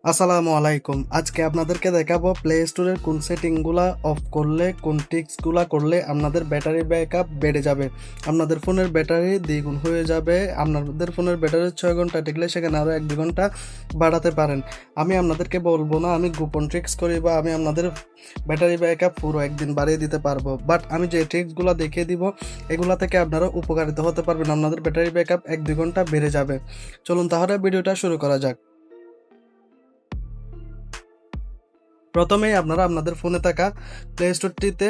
আসসালামু আলাইকুম। আজকে আপনাদেরকে দেখাবো প্লে স্টোরের কোন সেটিংগুলা অফ করলে, কোন ট্রিক্সগুলা করলে আপনাদের ব্যাটারি ব্যাকআপ বেড়ে যাবে। আপনাদের ফোনের ব্যাটারি দ্বিগুণ হয়ে যাবে। আপনাদের ফোনের ব্যাটারি 6 ঘন্টা টিকলে সেখানে আরও 1-2 ঘন্টা বাড়াতে পারেন। আমি আপনাদেরকে বলবো না আমি গোপন ট্রিক্স করি বা আমি আপনাদের ব্যাটারি ব্যাকআপ পুরো একদিন বাড়িয়ে দিতে পারবো। বাট আমি যে ট্রিক্সগুলো দেখিয়ে দিব এগুলা থেকে আপনারা উপকারিত হতে পারবেন। আপনাদের ব্যাটারি ব্যাকআপ 1-2 ঘন্টা বেড়ে যাবে। চলুন তাহলে ভিডিওটা শুরু করা যাক। প্রথমেই আপনারা আপনাদের ফোনে থাকা প্লে স্টোরটিতে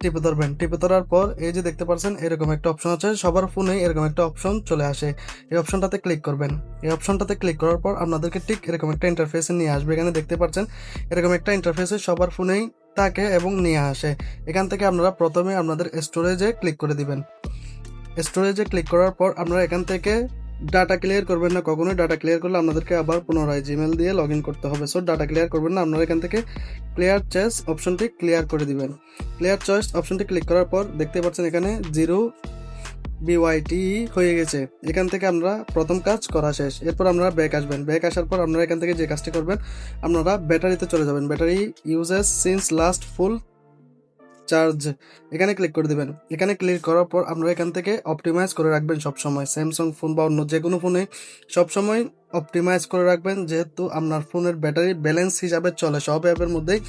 টিপে ধরবেন। টিপে ধরার পর এই যে দেখতে পাচ্ছেন এরকম একটা অপশন আছে, সবার ফোনেই এরকম একটা অপশন চলে আসে। এই অপশনটাতে ক্লিক করবেন। এই অপশনটাতে ক্লিক করার পর আপনাদেরকে ঠিক এরকম একটা ইন্টারফেসে নিয়ে আসবে। এখানে দেখতে পাচ্ছেন এরকম একটা ইন্টারফেসে সবার ফোনেই থাকে এবং নিয়ে আসে। এখান থেকে আপনারা প্রথমে আপনাদের স্টোরেজে ক্লিক করে দিবেন। স্টোরেজে ক্লিক করার পর আপনারা এখান থেকে ডাটা ক্লিয়ার করবেন না, কখনোই ডাটা ক্লিয়ার করলে আপনাদেরকে আবার পুনরায় জিমেল দিয়ে লগ ইন করতে হবে। সো ডাটা ক্লিয়ার করবেন না, আপনারা এখান থেকে ক্লিয়ার চয়েস অপশনটি ক্লিয়ার করে দিবেন। ক্লিয়ার চয়েস অপশনটি ক্লিক করার পর দেখতে পাচ্ছেন এখানে 0 বিওয়াইটি হয়ে গেছে। এখান থেকে আমরা প্রথম কাজ করা শেষ। এরপর আপনারা ব্যাক আসবেন। ব্যাক আসার পর আপনারা এখান থেকে যে কাজটি করবেন, আপনারা ব্যাটারিতে চলে যাবেন। Battery uses since last full charge এখানে ক্লিক করে দেবেন। এখানে ক্লিক করার পর আপনারা এখান থেকে অপটিমাইজ করে রাখবেন সবসময়। স্যামসাং ফোন বা অন্য যে কোনো ফোনে সবসময় অপটিমাইজ করে রাখবেন, যেহেতু আপনার ফোনের ব্যাটারি ব্যালেন্স হিসাবে চলে, সব অ্যাপের মধ্যেই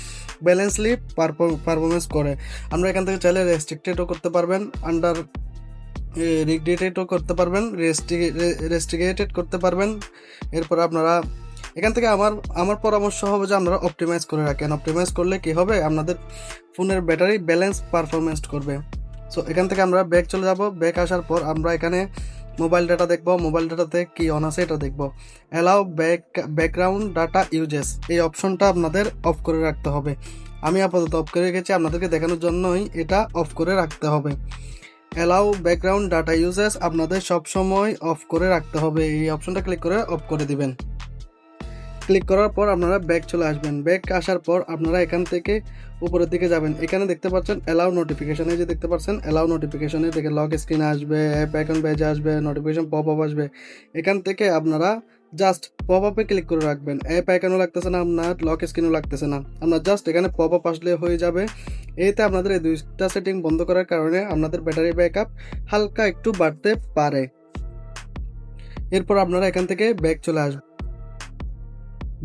ব্যালেন্সলি পারফরমেন্স করে। আমরা এখান থেকে চাইলে রেস্ট্রিক্টেডও করতে পারবেন, আন্ডার রিগ্রেটেডও করতে পারবেন, রেস্ট্রিগেটেড করতে পারবেন। এরপর আপনারা এখান থেকে আমার আমার পরামর্শ হবে যে আপনারা অপটিমাইজ করে রাখেন। অপটিমাইজ করলে কি হবে, আপনাদের ফোনের ব্যাটারি ব্যালেন্স পারফরমেন্স করবে। সো এখান থেকে আমরা ব্যাক চলে যাব। ব্যাক আসার পর আমরা এখানে মোবাইল ডাটা দেখব। মোবাইল ডাটাতে কি অন আছে এটা দেখব। অ্যালাউ ব্যাকগ্রাউন্ড ডাটা ইউজেস এই অপশনটা আপনাদের অফ করে রাখতে হবে। আমি আপাতত অফ করে রেখেছি, আপনাদেরকে দেখানোর জন্যই এটা অফ করে রাখতে হবে। অ্যালাউ ব্যাকগ্রাউন্ড ডাটা ইউজেস আপনাদের সবসময় অফ করে রাখতে হবে। এই অপশনটা ক্লিক করে অফ করে দিবেন। ক্লিক করার পর আপনারা ব্যাক চলে আসবেন। ব্যাক আসার পর আপনারা এখান থেকে উপরের দিকে যাবেন। এখানে দেখতে পাচ্ছেন অ্যালাউ নোটিফিকেশন, এই যে দেখতে পাচ্ছেন অ্যালাউ নোটিফিকেশনে দেখে লক স্ক্রিন আসবে, অ্যাপ আইকন পেজে আসবে, নোটিফিকেশন পপ আপ আসবে। এখান থেকে আপনারা জাস্ট পপ আপে ক্লিক করে রাখবেন। অ্যাপ আইকনও লাগতেছে না, আপনার লক স্ক্রিনও লাগতেছে না, আপনার জাস্ট এখানে পপ আপ আসলে হয়ে যাবে। এতে আপনাদের এই দুইটা সেটিং বন্ধ করার কারণে আপনাদের ব্যাটারি ব্যাকআপ হালকা একটু বাড়তে পারে। এরপর আপনারা এখান থেকে ব্যাক চলে আসবেন।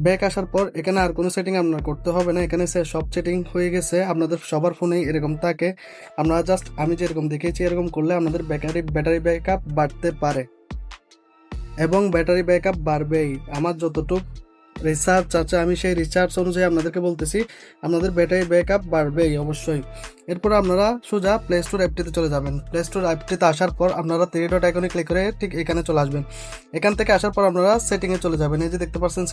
ব্যাক আসার পর এখানে আর কোনো সেটিং আপনার করতে হবে না। এখানে সব সেটিং হয়ে গেছে, আপনাদের সবার ফোনেই এরকম থাকে। আপনারা জাস্ট আমি যেরকম দেখেছি এরকম করলে আপনাদের ব্যাটারি ব্যাকআপ বাড়তে পারে এবং ব্যাটারি ব্যাকআপ বাড়বেই। আমার যতটুকু রিসার্চ আছে আমি সেই রিসার্চ অনুযায়ী আপনাদেরকে বলতেছি, আপনাদের ব্যাটারি ব্যাকআপ বাড়বেই অবশ্যই। এরপর আপনারা সোজা প্লে স্টোর অ্যাপটিতে চলে যাবেন। প্লে স্টোর অ্যাপটিতে আসার পর আপনারা 3 ডট আইকনে ক্লিক করে ঠিক এখানে চলে আসবেন। এখান থেকে আসার পর আপনারা সেটিংয়ে চলে যাবেন। এই যে দেখতে পাচ্ছেন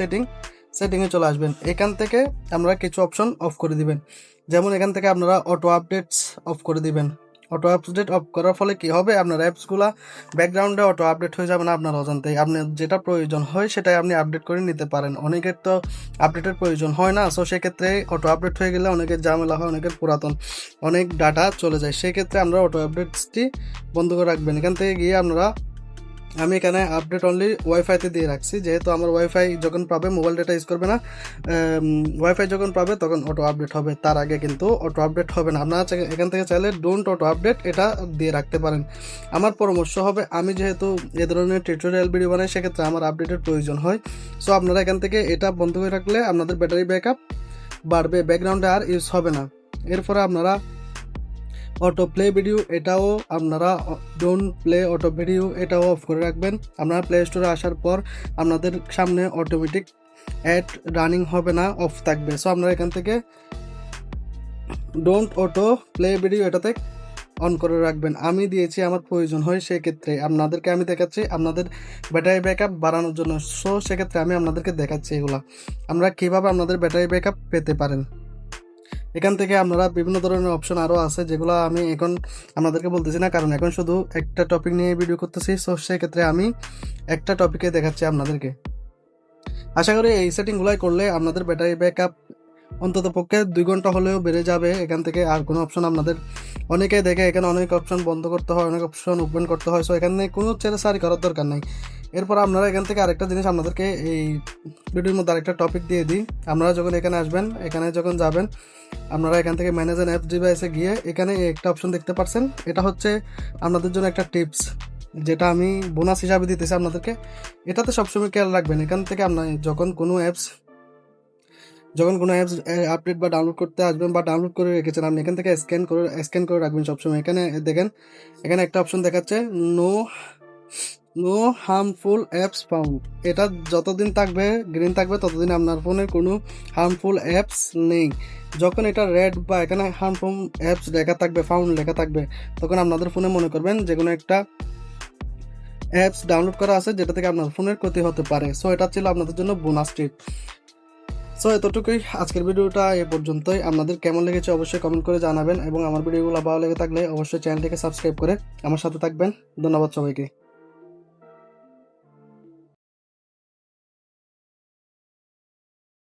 সেটিংয়ে চলে আসবেন। এখান থেকে আপনারা কিছু অপশন অফ করে দিবেন। যেমন এখান থেকে আপনারা অটো আপডেটস অফ করে দিবেন। অটো আপডেট অফ করার ফলে কি হবে, আপনার অ্যাপসগুলা ব্যাকগ্রাউন্ডে অটো আপডেট হয়ে যাবে না আপনার অজান্তেই। আপনার যেটা প্রয়োজন হয় সেটাই আপনি আপডেট করে নিতে পারেন। অনেকের তো আপডেটের প্রয়োজন হয় না, সো সেক্ষেত্রে অটো আপডেট হয়ে গেলে অনেকের ঝামেলা হয়, অনেকের পুরাতন অনেক ডাটা চলে যায়। সেক্ষেত্রে আমরা অটো আপডেটসটি বন্ধ করে রাখবেন। এখান থেকে গিয়ে আপনারা আমি এখানে আপডেট অনলি ওয়াইফাইতে দিয়ে রাখছি, যেহেতু আমার ওয়াইফাই যখন পাবে মোবাইল ডেটা ইউজ করবে না, ওয়াইফাই যখন পাবে তখন অটো আপডেট হবে, তার আগে কিন্তু অটো আপডেট হবে না। আপনারা এখান থেকে চাইলে ডোন্ট অটো আপডেট এটা দিয়ে রাখতে পারেন। আমার পরামর্শ হবে, আমি যেহেতু এ ধরনের টিউটোরিয়াল ভিডিও বানাই সেক্ষেত্রে আমার আপডেটের প্রয়োজন হয়। সো আপনারা এখান থেকে এটা বন্ধ করে রাখলে আপনাদের ব্যাটারি ব্যাকআপ বাড়বে, ব্যাকগ্রাউন্ডে আর ইউজ হবে না। এরপরে আপনারা অটো প্লে ভিডিও এটাও আপনারা ডোন্ট প্লে অটো ভিডিও এটাও অফ করে রাখবেন। আপনারা প্লে স্টোরে আসার পর আপনাদের সামনে অটোমেটিক অ্যাড রানিং হবে না, অফ থাকবে। সো আপনারা এখান থেকে ডোন্ট অটো প্লে ভিডিও এটাতে অন করে রাখবেন। আমি দিয়েছি আমার প্রয়োজন হয়, সেক্ষেত্রে আপনাদেরকে আমি দেখাচ্ছি আপনাদের ব্যাটারি ব্যাকআপ বাড়ানোর জন্য। সো সেক্ষেত্রে আমি আপনাদেরকে দেখাচ্ছি এগুলা আমরা কীভাবে আপনাদের ব্যাটারি ব্যাকআপ পেতে পারেন। এখান থেকে আপনারা বিভিন্ন ধরনের অপশন আরও আছে, যেগুলো আমি এখন আপনাদেরকে বলতেছি না, কারণ এখন শুধু একটা টপিক নিয়ে ভিডিও করতেছি। সো সেক্ষেত্রে আমি একটা টপিকে দেখাচ্ছি আপনাদেরকে। আশা করি এই সেটিংগুলাই করলে আপনাদের ব্যাটারি ব্যাকআপ অন্তত পক্ষে 2 ঘন্টা হলেও বেড়ে যাবে এখান থেকে। আর কোনো অপশন আপনাদের অনেকেই দেখে এখানে অনেক অপশন বন্ধ করতে হয়, অনেক অপশন ওপেন করতে হয়। সো এখানে কোনো ছেড়েছাড়ি করার দরকার নাই। এরপর আপনারা এখান থেকে আরেকটা জিনিস আপনাদেরকে এই ভিডিওর মধ্যে আরেকটা টপিক দিয়ে দিই। আপনারা যখন এখানে আসবেন, এখানে যখন যাবেন, আপনারা এখান থেকে ম্যানেজ অ্যান্ড অ্যাপস ডিভাইসে গিয়ে এখানে একটা অপশন দেখতে পাচ্ছেন। এটা হচ্ছে আপনাদের জন্য একটা টিপস, যেটা আমি বোনাস হিসাবে দিতেছি আপনাদেরকে। এটাতে সবসময় খেয়াল রাখবেন, এখান থেকে আপনার যখন কোনো অ্যাপস আপডেট বা ডাউনলোড করতে আসবেন বা ডাউনলোড করে রেখেছেন, আপনি এখান থেকে স্ক্যান করে রাখবেন সবসময়। এখানে দেখেন, এখানে একটা অপশন দেখাচ্ছে no no harmful apps found. এটা যতদিন থাকবে, গ্রিন থাকবে, ততদিন আপনার ফোনে কোনো হার্মফুল অ্যাপস নেই। যখন এটা রেড বা এখানে হার্মফুল অ্যাপস লেখা থাকবে, ফাউন্ড লেখা থাকবে, তখন আপনাদের ফোনে মনে করবেন যে কোনো একটা অ্যাপস ডাউনলোড করা আছে যেটা থেকে আপনার ফোনের ক্ষতি হতে পারে। সো এটা ছিল আপনাদের জন্য বোনাস টিপ। সো এতটুকুই আজকের ভিডিওটা এ পর্যন্তই। আপনাদের কেমন লেগেছে অবশ্যই কমেন্ট করে জানাবেন, এবং আমার ভিডিওগুলো ভালো লেগে থাকলে অবশ্যই চ্যানেলটিকে সাবস্ক্রাইব করে আমার সাথে থাকবেন। ধন্যবাদ সবাইকে।